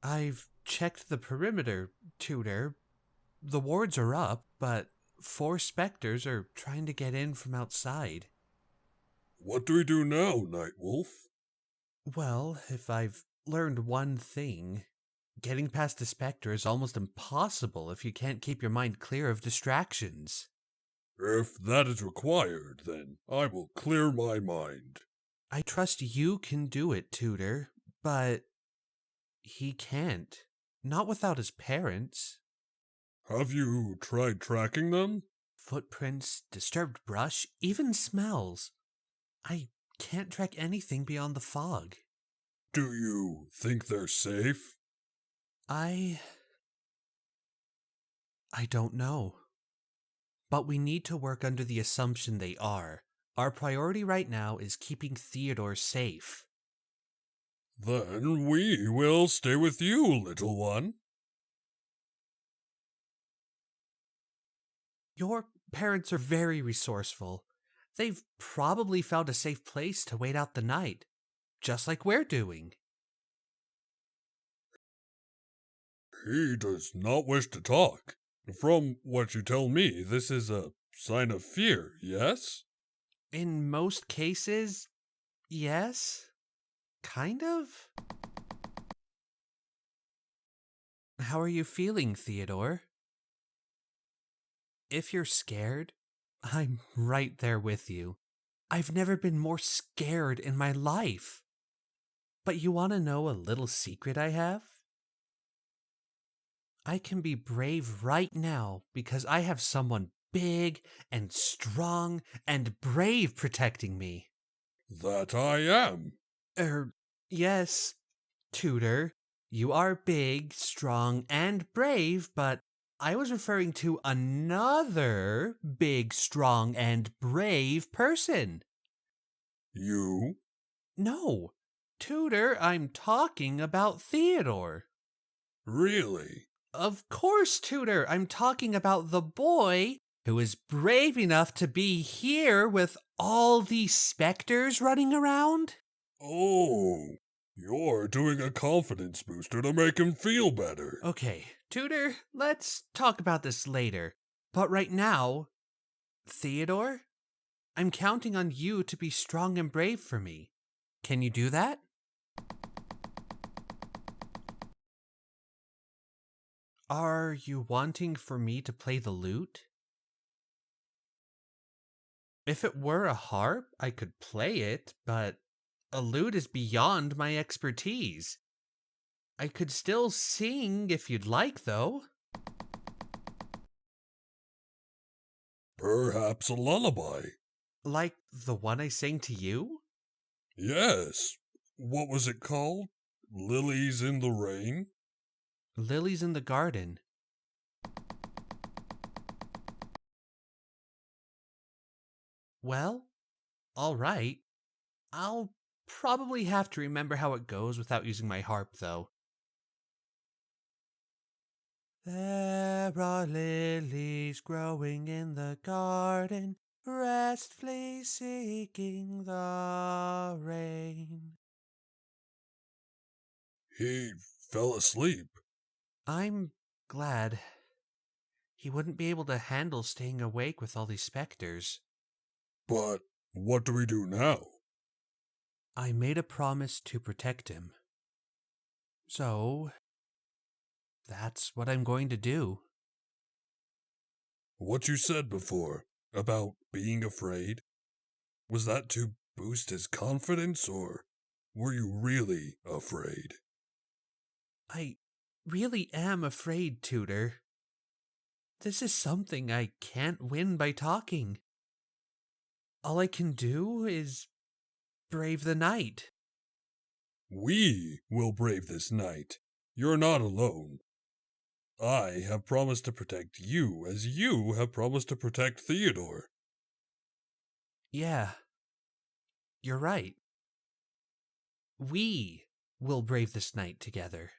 I've checked the perimeter, Tutor. The wards are up, but 4 specters are trying to get in from outside. What do we do now, Night Wolf? Well, if I've learned one thing, getting past a specter is almost impossible if you can't keep your mind clear of distractions. If that is required, then I will clear my mind. I trust you can do it, Tutor, but he can't. Not without his parents. Have you tried tracking them? Footprints, disturbed brush, even smells. I can't track anything beyond the fog. Do you think they're safe? I don't know. But we need to work under the assumption they are. Our priority right now is keeping Theodore safe. Then we will stay with you, little one. Your parents are very resourceful. They've probably found a safe place to wait out the night, just like we're doing. He does not wish to talk. From what you tell me, this is a sign of fear, yes? In most cases, yes. Kind of. How are you feeling, Theodore? If you're scared, I'm right there with you. I've never been more scared in my life. But you want to know a little secret I have? I can be brave right now because I have someone big and strong and brave protecting me. That I am. Yes, Tutor. You are big, strong, and brave, but I was referring to another big, strong, and brave person. You? No, Tutor, I'm talking about Theodore. Really? Of course, Tutor, I'm talking about the boy who is brave enough to be here with all these specters running around. Oh, you're doing a confidence booster to make him feel better. Okay, Tutor, let's talk about this later. But right now, Theodore, I'm counting on you to be strong and brave for me. Can you do that? Are you wanting for me to play the lute? If it were a harp, I could play it, but a lute is beyond my expertise. I could still sing if you'd like, though. Perhaps a lullaby. Like the one I sang to you? Yes. What was it called? Lilies in the Rain? Lilies in the Garden. Well, all right. I'll probably have to remember how it goes without using my harp, though. There are lilies growing in the garden, restfully seeking the rain. He fell asleep. I'm glad. He wouldn't be able to handle staying awake with all these specters. But what do we do now? I made a promise to protect him. So, that's what I'm going to do. What you said before about being afraid, was that to boost his confidence, or were you really afraid? I really am afraid, Tutor. This is something I can't win by talking. All I can do is brave the night. We will brave this night. You're not alone. I have promised to protect you as you have promised to protect Theodore. Yeah, you're right. We will brave this night together.